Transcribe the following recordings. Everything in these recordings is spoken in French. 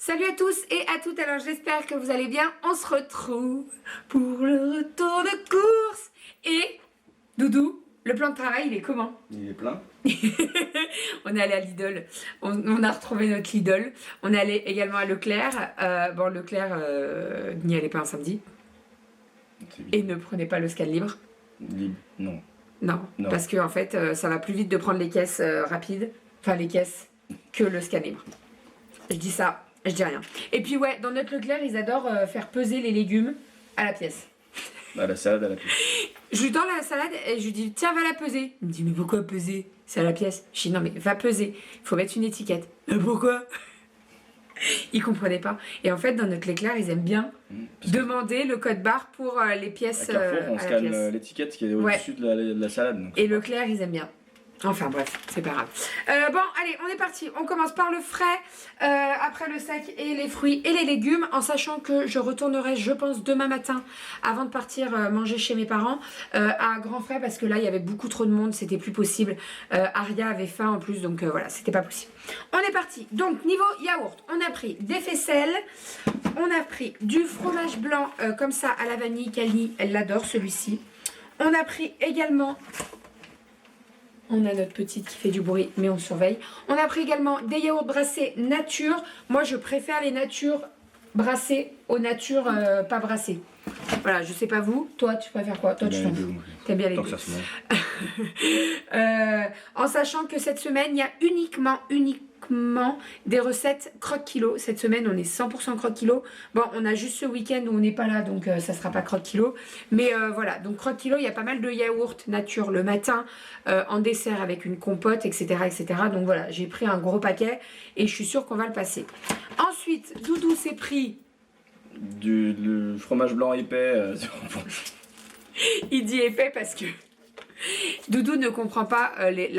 Salut à tous et à toutes, alors j'espère que vous allez bien. On se retrouve pour le retour de course. Et Doudou, le plan de travail il est comment? Il est plein. On est allé à Lidl, on a retrouvé notre Lidl. On est allé également à Leclerc. Bon, Leclerc n'y allez pas un samedi. Et ne prenez pas le scan libre. Non. Non, Non. parce que en fait ça va plus vite de prendre les caisses rapides, enfin les caisses, que le scan libre. Je dis ça, je dis rien. Et puis ouais, dans notre Leclerc, ils adorent faire peser les légumes à la pièce. Bah, la salade à la pièce. Je lui tends la salade et je lui dis tiens, va la peser. Il me dit mais pourquoi peser? C'est à la pièce. Je dis non mais va peser, il faut mettre une étiquette. Mais pourquoi? Ils comprenaient pas. Et en fait dans notre Leclerc, ils aiment bien demander le code barre pour les pièces À Carrefour, on à la scanne pièce. l'étiquette qui est au-dessus de la salade. Donc. Et Leclerc, ils aiment bien. Enfin bref, c'est pas grave. Bon, allez, on est parti. On commence par le frais, après le sec et les fruits et les légumes, en sachant que je retournerai, je pense, demain matin, avant de partir manger chez mes parents, à Grand Frais, parce que là, il y avait beaucoup trop de monde, c'était plus possible. Aria avait faim en plus, donc voilà, c'était pas possible. On est parti. Donc, niveau yaourt, on a pris des faisselles, on a pris du fromage blanc, comme ça, à la vanille. Kali, elle l'adore, celui-ci. On a pris également... On a notre petite qui fait du bruit, mais on surveille. On a pris également des yaourts brassés nature. Moi, je préfère les natures brassées aux natures pas brassées. Voilà, je sais pas vous. Toi, tu préfères quoi? Toi, tu t'en fous. T'aimes bien les deux. Tant que ça se mange. En sachant que cette semaine, il y a uniquement des recettes croque-kilo. Cette semaine, on est 100% croque-kilo. Bon, on a juste ce week-end où on n'est pas là, donc ça sera pas croque-kilo. Mais voilà, donc croque-kilo, il y a pas mal de yaourts nature le matin, en dessert avec une compote, etc., etc. Donc voilà, j'ai pris un gros paquet et je suis sûre qu'on va le passer. Ensuite, Doudou s'est pris... Du fromage blanc épais. Il dit épais parce que Doudou ne comprend pas les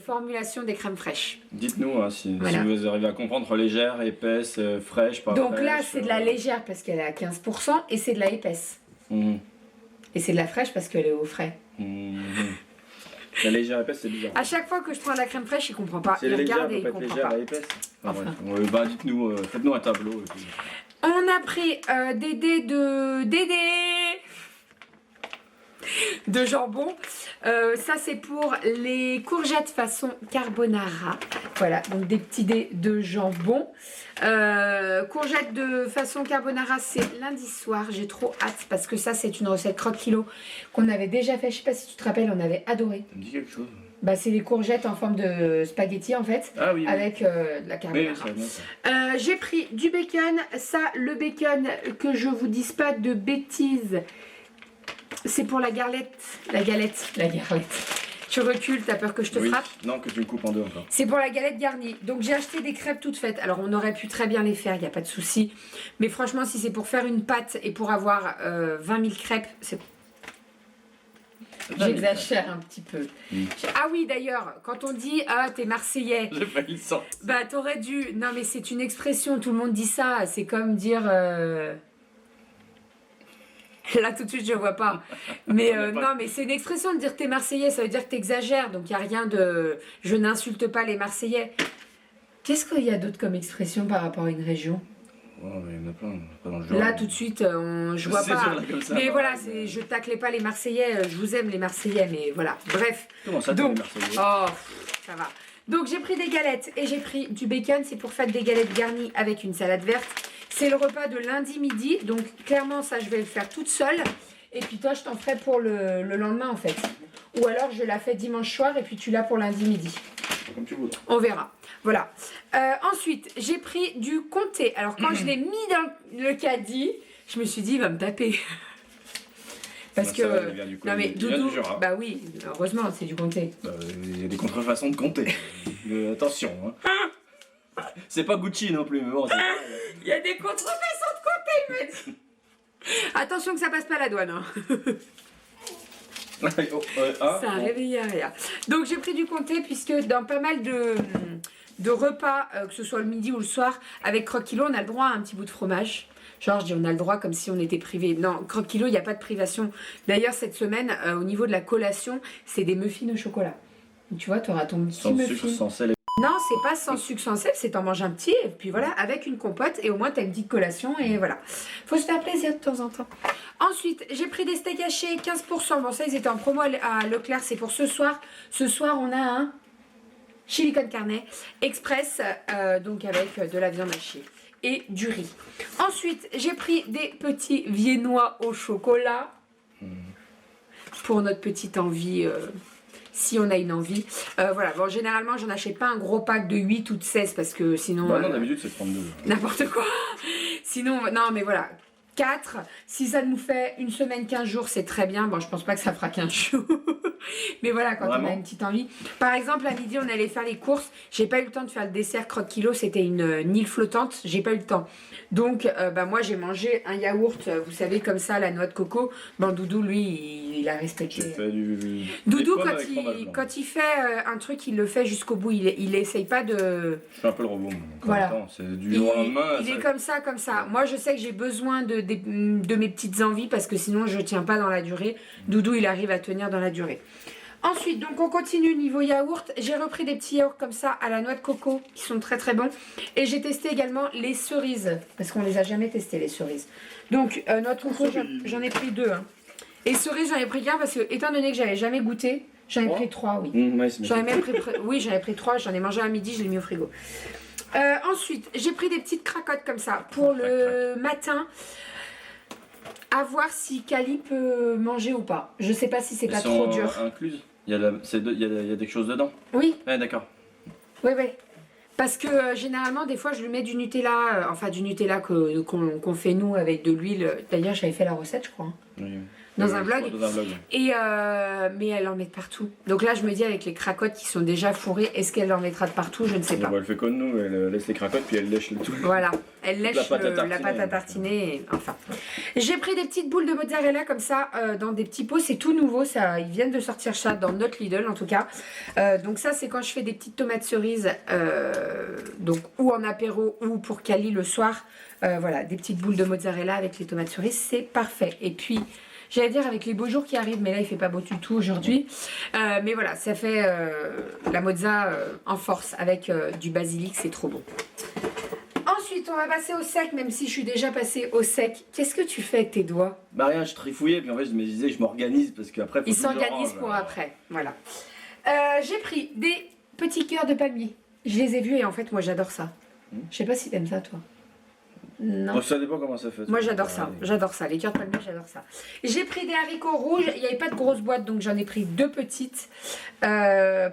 formulations des crèmes fraîches. Dites-nous hein, si Voilà. vous arrivez à comprendre légère, épaisse, fraîche, pas Donc fraîche. là, c'est de la légère parce qu'elle est à 15% et c'est de la épaisse. Et c'est de la fraîche parce qu'elle est au frais. La légère épaisse, c'est bizarre. À chaque fois que je prends de la crème fraîche, il comprend pas. C'est Il légère, regarde et il peut pas être comprend légère pas. et épaisse. Enfin. Ouais. Bah dites-nous, faites-nous un tableau. Et puis... On a pris des dés de jambon. Ça, c'est pour les courgettes façon carbonara. Voilà, donc des petits dés de jambon. Courgettes de façon carbonara, c'est lundi soir. J'ai trop hâte parce que ça, c'est une recette croque-kilo qu'on avait déjà fait. Je sais pas si tu te rappelles, on avait adoré. Ça me dit quelque chose. Bah, c'est des courgettes en forme de spaghetti en fait, Ah oui. avec de la carbonara. Oui, c'est bien ça. J'ai pris du bacon. Ça, le bacon, que je vous dise pas de bêtises, c'est pour la galette. La galette. Tu recules, t'as peur que je te frappe? Non, que tu me coupes en deux encore. C'est pour la galette garnie. Donc j'ai acheté des crêpes toutes faites. Alors on aurait pu très bien les faire, il n'y a pas de souci. Mais franchement, si c'est pour faire une pâte et pour avoir 20 000 crêpes, c'est... J'exagère un petit peu. Ah oui, d'ailleurs, quand on dit « Ah, t'es Marseillais », J'ai failli le sortir. bah t'aurais dû... Non mais c'est une expression, tout le monde dit ça. C'est comme dire... Là tout de suite je vois pas. Mais non mais c'est une expression de dire t'es Marseillais, ça veut dire que t'exagères. Donc il n'y a rien de... Je n'insulte pas les Marseillais. Qu'est-ce qu'il y a d'autre comme expression par rapport à une région? Ouais, mais il y en a plein. Pas dans le genre. Là tout de suite je vois C'est pas. sûr, là, comme ça, Mais ouais, voilà, mais- je taclais pas les Marseillais. Je vous aime les Marseillais, mais voilà. Bref. Comment ça, Donc, t'es Marseillais? oh, ça va. Donc j'ai pris des galettes et j'ai pris du bacon. C'est pour faire des galettes garnies avec une salade verte. C'est le repas de lundi midi. Donc clairement ça je vais le faire toute seule. Et puis toi je t'en ferai pour le lendemain en fait. Ou alors je la fais dimanche soir et puis tu l'as pour lundi midi. Comme tu voudras. On verra. Voilà. Ensuite j'ai pris du comté. Alors quand je l'ai mis dans le caddie, je me suis dit il va me taper. Parce que... Non mais Doudou, bah oui, heureusement c'est du comté. Il y a des contrefaçons de compter. Attention. Hein. C'est pas Gucci non plus, mais bon. Il y a des contrefaçons de comté, il m'a dit. Attention que ça passe pas à la douane. Hein. Ça a réveillé rien. Donc j'ai pris du comté puisque dans pas mal de repas, que ce soit le midi ou le soir, avec croque-kilo, on a le droit à un petit bout de fromage. Genre, je dis on a le droit comme si on était privé. Non, croque-kilo, il n'y a pas de privation. D'ailleurs, cette semaine, au niveau de la collation, c'est des muffins au chocolat. Donc, tu vois, tu auras ton petit Sans muffin. sucre, sans sel. Non, c'est pas sans sucre, sans sel, c'est t'en manges un petit, et puis voilà, avec une compote, et au moins t'as une petite collation, et voilà. Faut se faire plaisir de temps en temps. Ensuite, j'ai pris des steaks hachés, 15%. Bon, ça, ils étaient en promo à Leclerc, c'est pour ce soir. Ce soir, on a un chili con carne express, donc avec de la viande hachée et du riz. Ensuite, j'ai pris des petits viennois au chocolat pour notre petite envie, si on a une envie. Voilà, bon, généralement, j'en achète pas un gros pack de 8 ou de 16 parce que sinon... Bah non, d'habitude, c'est 32. N'importe quoi. Sinon, non, mais voilà. 4. Si ça nous fait une semaine, 15 jours, c'est très bien. Bon, je pense pas que ça fera 15 jours. Mais voilà, quand Vraiment on a une petite envie. Par exemple, à midi, on allait faire les courses. J'ai pas eu le temps de faire le dessert croque-kilo. C'était une île flottante. J'ai pas eu le temps. Donc, moi, j'ai mangé un yaourt. Vous savez, comme ça, la noix de coco. Bon, Doudou, lui, il a respecté. J'ai fait du... Doudou, des pommes avec fromage blanc. quand il fait un truc, il le fait jusqu'au bout. Il essaye pas de... Je suis un peu le robot, moi. Donc, Voilà. en même temps, c'est du jour au lendemain. Il est comme ça, comme ça. Moi, je sais que j'ai besoin de mes petites envies parce que sinon, je tiens pas dans la durée. Doudou, il arrive à tenir dans la durée. Ensuite, donc on continue niveau yaourt. J'ai repris des petits yaourts comme ça à la noix de coco qui sont très très bons. Et j'ai testé également les cerises parce qu'on les a jamais testés les cerises. Donc noix de coco, j'en ai pris 2. Hein. Et cerises, j'en ai pris qu'un parce que étant donné que j'avais jamais goûté, j'en ai pris 3, oui. Ouais, J'en ai même pris, oui, j'en ai pris 3. J'en ai mangé à midi, je l'ai mis au frigo. Ensuite, j'ai pris des petites cracottes comme ça pour le matin. À voir si Cali peut manger ou pas. Je sais pas si c'est pas trop dur. Incluses. Il y a des choses dedans. Oui. Ouais, d'accord. Oui, oui. Parce que généralement, des fois, je lui mets du Nutella, enfin du Nutella qu'on fait nous avec de l'huile. D'ailleurs, j'avais fait la recette, je crois. Hein. Oui. Dans un vlog. Dans un vlog. Et mais elle en met de partout. Donc là, je me dis avec les cracottes qui sont déjà fourrées, est-ce qu'elle en mettra de partout? Je ne sais pas. Elle fait comme nous, elle laisse les cracottes puis elle lèche le tout. Voilà, elle lèche la pâte à tartiner. tartiner. Et, enfin, j'ai pris des petites boules de mozzarella comme ça dans des petits pots. C'est tout nouveau, ça. Ils viennent de sortir ça dans notre Lidl en tout cas. Donc ça, c'est quand je fais des petites tomates cerises, donc ou en apéro ou pour Cali le soir. Voilà, des petites boules de mozzarella avec les tomates cerises, c'est parfait. Et puis j'allais dire avec les beaux jours qui arrivent, mais là il fait pas beau du tout aujourd'hui. Mais voilà, ça fait la mozza en force avec du basilic, c'est trop bon. Ensuite, on va passer au sec, même si je suis déjà passée au sec. Qu'est-ce que tu fais avec tes doigts? Bah rien, je trifouillais, puis en fait je me disais, je m'organise parce qu'après. Il s'organise pour après, voilà. J'ai pris des petits cœurs de palmier. Je les ai vus et en fait, moi j'adore ça. Je sais pas si t'aimes ça, toi. Non. Bon, ça dépend comment ça fait. Moi j'adore ça, les cœurs de palmier j'adore ça. J'ai pris des haricots rouges, il n'y avait pas de grosse boîte donc j'en ai pris 2 petites.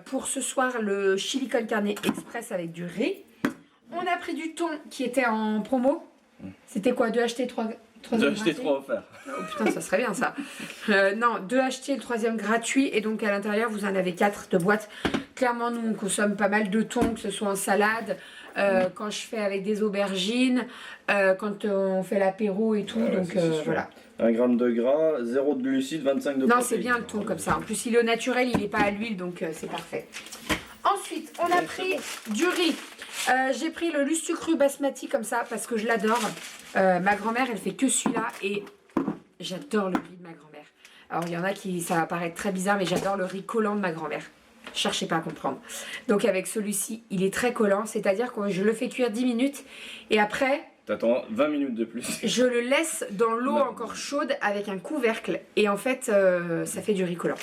Pour ce soir le chili con carne express avec du riz. On a pris du thon qui était en promo. C'était quoi, 2 achetés, 3 achetés, 3 offerts. Oh putain, ça serait bien ça. Non, 2 achetés, le 3e gratuit et donc à l'intérieur vous en avez 4 de boîtes. Clairement nous on consomme pas mal de thon, que ce soit en salade. Quand je fais avec des aubergines, quand on fait l'apéro et tout, donc voilà. 1 gramme de gras, 0 de glucides, 25 de protéines. Non, c'est bien le thon comme ça. En plus, il est au naturel, il n'est pas à l'huile, donc c'est parfait. Ensuite, on a pris du riz. J'ai pris le lustucru basmati comme ça parce que je l'adore. Ma grand-mère, elle fait que celui-là et j'adore le riz de ma grand-mère. Alors, il y en a qui, ça va paraître très bizarre, mais j'adore le riz collant de ma grand-mère. Cherchez pas à comprendre. Donc avec celui-ci, il est très collant, c'est-à-dire que je le fais cuire 10 minutes et après... T'attends 20 minutes de plus. Je le laisse dans l'eau encore chaude avec un couvercle et en fait ça fait du riz collant.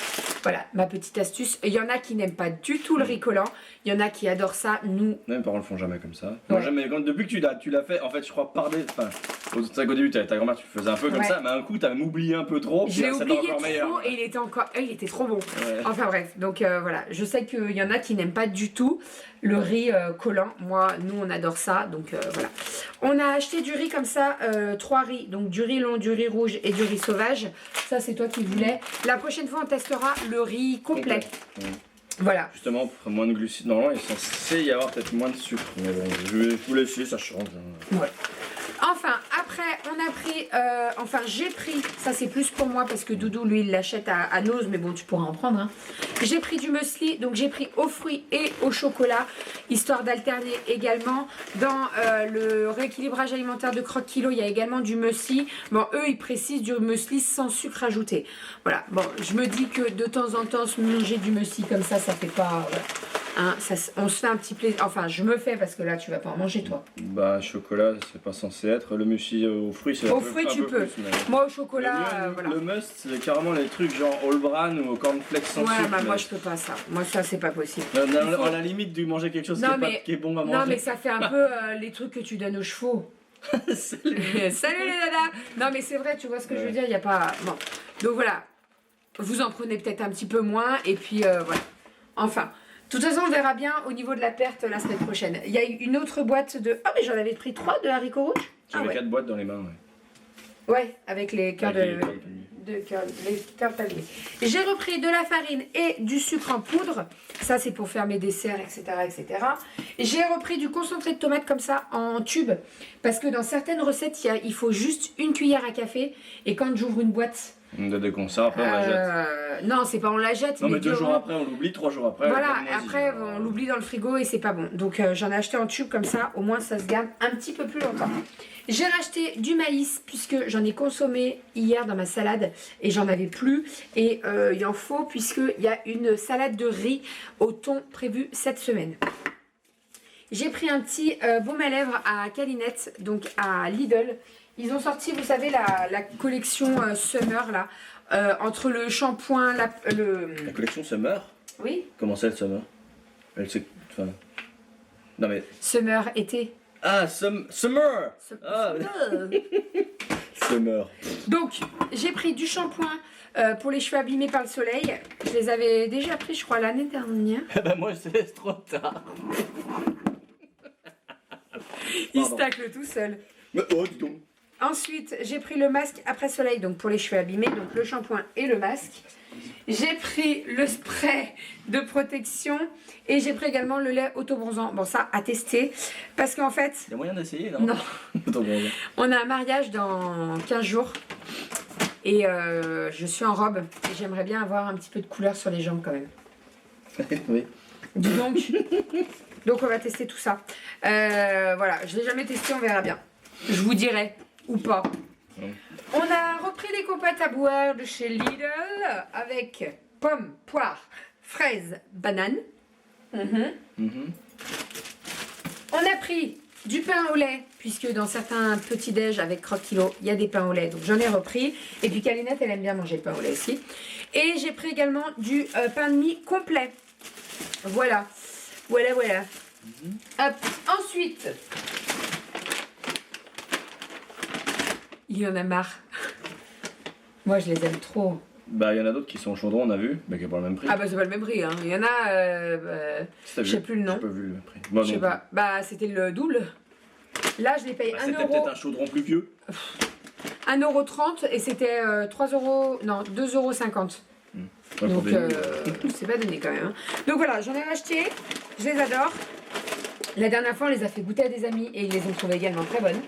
Voilà ma petite astuce. Il y en a qui n'aiment pas du tout le riz collant, il y en a qui adorent ça. Nous, mes parents le font jamais comme ça. Ouais. Moi jamais. Depuis que tu l'as fait, en fait je crois au début ta grand-mère tu le faisais un peu comme ça, mais un coup t'as oublié un peu trop. Je l'ai oublié encore trop meilleur. et il était trop bon. Ouais. Enfin bref, donc voilà, je sais qu'il y en a qui n'aiment pas du tout le riz collant. Moi, nous on adore ça, donc voilà. On a acheté du riz comme ça, 3 riz, donc du riz long, du riz rouge et du riz sauvage. Ça c'est toi qui voulais. La prochaine fois on testera le riz complet. Voilà. Justement, pour moins de glucides, normalement il est censé y avoir peut-être moins de sucre. Mais bon, je vais vous laisser, ça change. Ouais. Enfin, après, on a pris, j'ai pris, ça c'est plus pour moi parce que Doudou, lui, il l'achète à Nose, mais bon, tu pourras en prendre. Hein. J'ai pris du muesli, donc j'ai pris aux fruits et au chocolat, histoire d'alterner également. Dans le rééquilibrage alimentaire de Croque Kilo, il y a également du muesli. Bon, eux, ils précisent du muesli sans sucre ajouté. Voilà, bon, je me dis que de temps en temps, se manger du muesli comme ça fait pas... Hein, on se fait un petit plaisir. Enfin, je me fais parce que là, tu vas pas en manger, toi. Bah, chocolat, c'est pas censé être. Le muesli aux fruits, c'est Aux un peu, fruits, un tu peu peux. plus, mais... Moi, au chocolat, le, voilà. le must, c'est carrément les trucs genre All Bran ou cornflakes sans Ouais, sucre. bah, mais- moi, je peux pas ça. Moi, ça, c'est pas possible. À la limite de manger quelque chose Non, qui, est pas- mais- qui est bon à manger. Non, mais ça fait un peu les trucs que tu donnes aux chevaux. Salut les dadas. Non, mais c'est vrai, tu vois ce que je veux dire, il n'y a pas... Bon, donc voilà. Vous en prenez peut-être un petit peu moins, et puis voilà. Enfin, de toute façon, on verra bien au niveau de la perte la semaine prochaine. Il y a une autre boîte de... Ah, mais j'en avais pris 3 de haricots rouges. J'avais Ah, ouais. 4 boîtes dans les mains, ouais. Ouais, avec les cœurs Avec de... les- les cœurs palmiers. J'ai repris de la farine et du sucre en poudre. Ça, c'est pour faire mes desserts, etc. etc. Et j'ai repris du concentré de tomate comme ça en tube. Parce que dans certaines recettes, il faut juste une cuillère à café. Et quand j'ouvre une boîte... De déconserve, après on la jette. Non, c'est pas on la jette. Non, mais 2 jours durant- après, on l'oublie, 3 jours après. Voilà, elle est moisie. après on l'oublie dans le frigo et c'est pas bon. Donc j'en ai acheté en tube comme ça, au moins ça se garde un petit peu plus longtemps. J'ai racheté du maïs puisque j'en ai consommé hier dans ma salade et j'en avais plus. Et il en faut puisqu'il y a une salade de riz au thon prévue cette semaine. J'ai pris un petit baume à lèvres à Calinette, donc à Lidl. Ils ont sorti, vous savez, la collection Summer là. Entre le shampoing, La collection Summer. Oui, Comment c'est le Summer? Elle sait. Enfin. Non mais. Summer, été. Ah, Summer! Ah, Summer. Donc, j'ai pris du shampoing pour les cheveux abîmés par le soleil. Je les avais déjà pris, je crois, l'année dernière. Bah, moi, c'est trop tard. Il se tacle tout seul. Mais oh, dis donc. Ensuite, j'ai pris le masque après soleil, donc pour les cheveux abîmés, donc le shampoing et le masque. J'ai pris le spray de protection et j'ai pris également le lait autobronzant. Bon, ça, à tester. Parce qu'en fait, Il y a moyen d'essayer, non? non, Attends, bon, on a un mariage dans 15 jours. Et je suis en robe et j'aimerais bien avoir un petit peu de couleur sur les jambes quand même. oui. Dis donc. Donc on va tester tout ça. Voilà, je l'ai jamais testé, on verra bien. Je vous dirai ou pas. On a repris les compotes à boire de chez Lidl avec pommes, poires, fraises, bananes. On a pris du pain au lait, puisque dans certains petits-déj avec croque-kilo, il y a des pains au lait. Donc j'en ai repris. Et puis Calinette, elle aime bien manger le pain au lait aussi. Et j'ai pris également du pain de mie complet. Voilà. Voilà. Hop. Ensuite, il y en a marre. Moi, je les aime trop. Bah, il y en a d'autres qui sont chaudrons, on a vu, mais qui n'ont pas le même prix. Ah bah c'est pas le même prix, hein. Il y en a, Si t'as je sais vu, plus le nom. J'ai pas vu le prix. Moi Je sais non pas. Bah c'était le double. Là je l'ai payé plus. 1 C'était euro, peut-être un chaudron plus vieux. 1,30 € et c'était 3 euros, non 2,50 €. Ouais, pour Donc des nouilles. c'est pas donné quand même. Hein. Donc voilà, j'en ai acheté, je les adore. La dernière fois on les a fait goûter à des amis et ils les ont trouvées également très bonnes.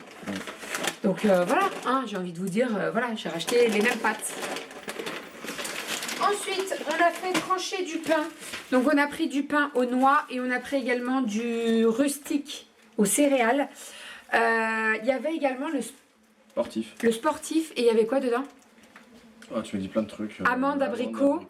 Donc voilà, hein, j'ai envie de vous dire, voilà, j'ai racheté les mêmes pâtes. Ensuite, on a fait trancher du pain. Donc on a pris du pain aux noix et on a pris également du rustique aux céréales. Il y avait également Sportif. le sportif et il y avait quoi dedans? Ah, tu me dis plein de trucs. Amandes, abricots.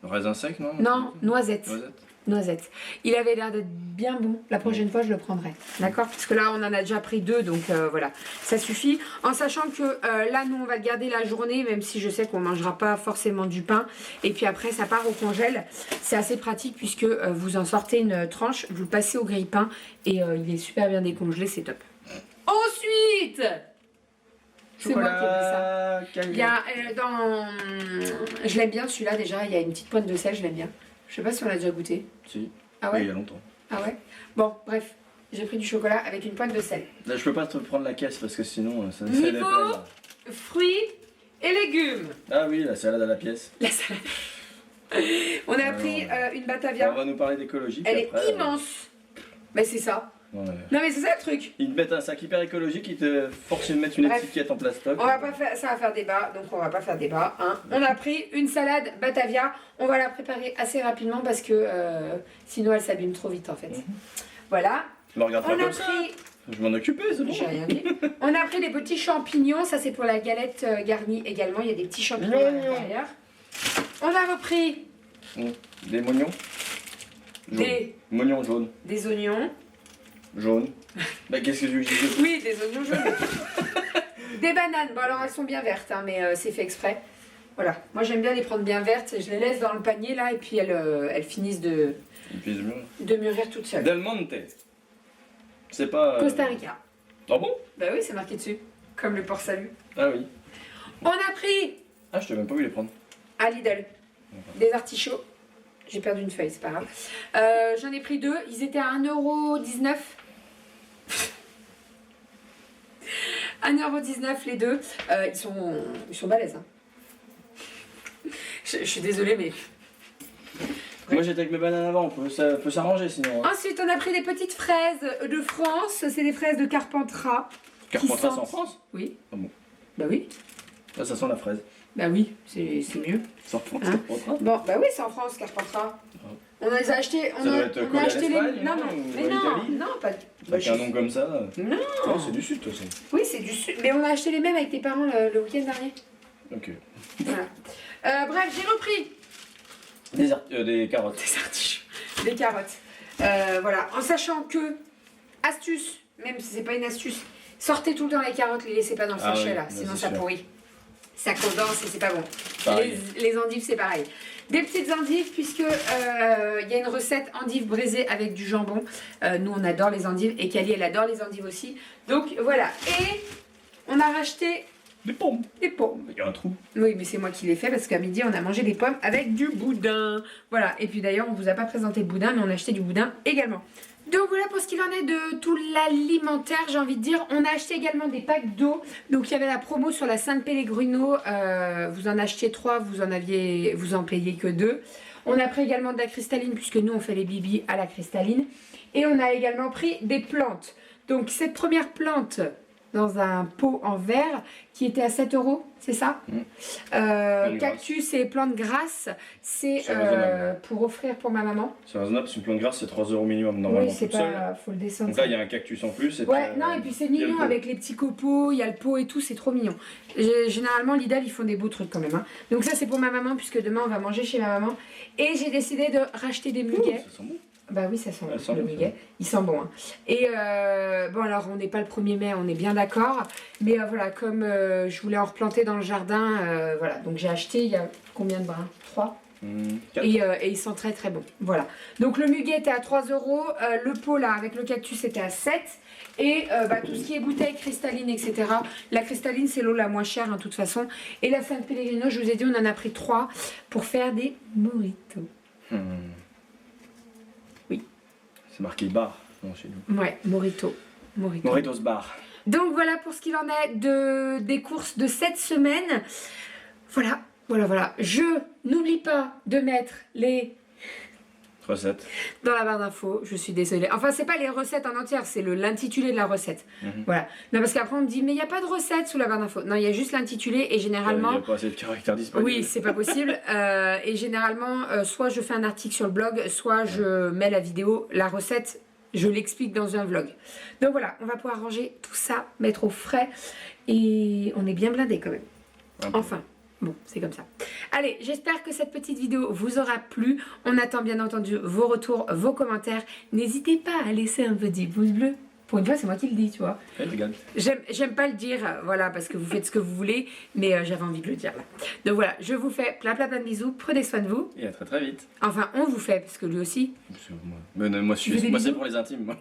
Raisin sec, non? Non, noisettes. Noisette. Noisettes. Il avait l'air d'être bien bon. La prochaine fois, je le prendrai. D'accord? Parce que là, on en a déjà pris 2, donc voilà. Ça suffit. En sachant que là, nous, on va le garder la journée, même si je sais qu'on ne mangera pas forcément du pain. Et puis après, ça part au congèle. C'est assez pratique puisque vous en sortez une tranche, vous le passez au grille-pain et il est super bien décongelé, c'est top. Ensuite, c'est moi qui ai pris ça. Il y a je l'aime bien celui-là déjà, il y a une petite pointe de sel, je l'aime bien. Je sais pas si on l'a déjà goûté. Si. Ah Oui, ouais? il y a longtemps. Ah ouais? Bon, bref, j'ai pris du chocolat avec une pointe de sel. Là, je peux pas te prendre la caisse parce que sinon, ça Niveau c'est les peines. fruits et légumes. Ah oui, la salade à la pièce. La salade. On a pris une On Batavia. va nous parler d'écologie. Elle puis est après, immense. Mais c'est ça. ouais. Non mais c'est ça le truc. Ils te mettent un sac hyper écologique, ils te forcent de mettre une Bref. étiquette en plastoc. On va pas faire, ça va faire débat, donc on va pas faire débat. Hein. On a pris une salade Batavia. On va la préparer assez rapidement parce que sinon elle s'abîme trop vite en fait. Voilà. Tu me regardes pas On a comme ça. pris. Je m'en occupais, c'est bon. J'ai rien dit. On a pris des petits champignons. Ça c'est pour la galette garnie également. Il y a des petits champignons à l'intérieur. On a repris Des moignons. Oignons jaunes. Des oignons. Jaune. Bah qu'est-ce que tu dis? Oui, des oignons jaunes. Des bananes. Bon alors elles sont bien vertes, hein, mais c'est fait exprès. Voilà. Moi j'aime bien les prendre bien vertes. Je les laisse dans le panier là et puis elles finissent de mûrir toutes seules. Del Monte. C'est pas... Costa Rica. Ah bon? Bah oui, c'est marqué dessus. Comme le port salut. Ah oui. On a pris Ah je t'ai même pas vu les prendre. à Lidl des artichauts. J'ai perdu une feuille, c'est pas grave. J'en ai pris 2. Ils étaient à 1,19 €. 1,19 € les deux. Ils sont balèzes. Hein. Je suis désolée, mais. Moi j'étais avec mes bananes avant, ça peut s'arranger sinon. Hein. Ensuite, on a pris des petites fraises de France. C'est des fraises de Carpentras. Carpentras c'est en France? Oui. Ah bon? Bah oui. Là ça sent la fraise. Bah oui, c'est mieux. C'est en France, Hein? Carpentras? Bon, bah oui, c'est en France, Carpentras. Ah. On les a achetés. Ça doit être collé à l'Espagne, Non, non, non, ou mais à non, l'Italie? non, pas. Avec un nom comme ça. Non. Non, c'est du sud, toi, c'est. Oui, c'est du sud. Mais on a acheté les mêmes avec tes parents le week-end dernier. Ok. Voilà. Bref, j'ai repris Des carottes. des artichauts, des carottes. Voilà, en sachant que, astuce, même si c'est pas une astuce, sortez tout le temps les carottes, les laissez pas dans le Ah sachet oui, là, bah, sinon c'est ça sûr. pourrit. Ça condense et c'est pas bon. Pareil. Les endives, c'est pareil. Des petites endives, puisque il y a une recette endives braisées avec du jambon. Nous, on adore les endives et Kali, elle adore les endives aussi. Donc voilà. Et on a racheté Des pommes. des pommes. Il y a un trou. Oui, mais c'est moi qui l'ai fait parce qu'à midi, on a mangé des pommes avec du boudin. Voilà. Et puis d'ailleurs, on vous a pas présenté le boudin, mais on a acheté du boudin également. Donc voilà pour ce qu'il en est de tout l'alimentaire, j'ai envie de dire. On a acheté également des packs d'eau. Donc il y avait la promo sur la San Pellegrino. Vous en achetiez 3, vous en payiez que 2. On a pris également de la cristalline puisque nous on fait les bibis à la cristalline. Et on a également pris des plantes. Donc cette première plante dans un pot en verre qui était à 7 €, c'est ça? Cactus et plantes grasses, c'est pour offrir pour ma maman. C'est raisonnable parce qu'une plante grasse c'est 3 € minimum normalement. Oui, c'est toute seule. pas. Faut le descendre. Donc là il y a un cactus en plus. Ouais, non, et puis c'est il y a le mignon pot. avec les petits copeaux, il y a le pot et tout, c'est trop mignon. Généralement, Lidl, ils font des beaux trucs quand même. Hein. Donc ça, c'est pour ma maman, puisque demain, on va manger chez ma maman. Et j'ai décidé de racheter des muguets. Ça sent bon. Bah oui, ça sent Ça sent le bon, muguet. Il sent bon. Hein. Et bon, alors, on n'est pas le 1er mai, on est bien d'accord. Mais voilà, comme je voulais en replanter dans le jardin, voilà. Donc j'ai acheté, il y a combien de brins? 3. Et ils sont très très bons. Voilà. Donc le muguet était à 3 €. Le pot là avec le cactus était à 7. Et tout ce qui est bouteille cristalline, etc. La cristalline, c'est l'eau la moins chère, de toute façon. Et la San Pellegrino, je vous ai dit, on en a pris 3 pour faire des mojitos. Oui. C'est marqué bar non, chez nous. Ouais, mojito. Moritos bar. Donc voilà pour ce qu'il en est des courses de cette semaine. Voilà. Je n'oublie pas de mettre les Recette. dans la barre d'infos, je suis désolée. Enfin, c'est pas les recettes en entière, c'est l'intitulé de la recette. Voilà. Non, parce qu'après, on me dit, mais il n'y a pas de recette sous la barre d'infos. Non, il y a juste l'intitulé et généralement. Il n'y a pas assez de caractères disponibles. Oui, c'est pas possible. Et généralement, soit je fais un article sur le blog, soit je mets la vidéo, la recette, je l'explique dans un vlog. Donc voilà, on va pouvoir ranger tout ça, mettre au frais. Et on est bien blindés quand même. Enfin. Bon, c'est comme ça. Allez, j'espère que cette petite vidéo vous aura plu. On attend bien entendu vos retours, vos commentaires. N'hésitez pas à laisser un petit pouce bleu. Pour une fois, c'est moi qui le dis, tu vois. Regarde. J'aime pas le dire, voilà, parce que vous faites ce que vous voulez, mais j'avais envie de le dire là. Donc voilà, je vous fais plein de bisous. Prenez soin de vous. Et à très très vite. Enfin, on vous fait, parce que lui aussi. Moi c'est pour les intimes. Moi.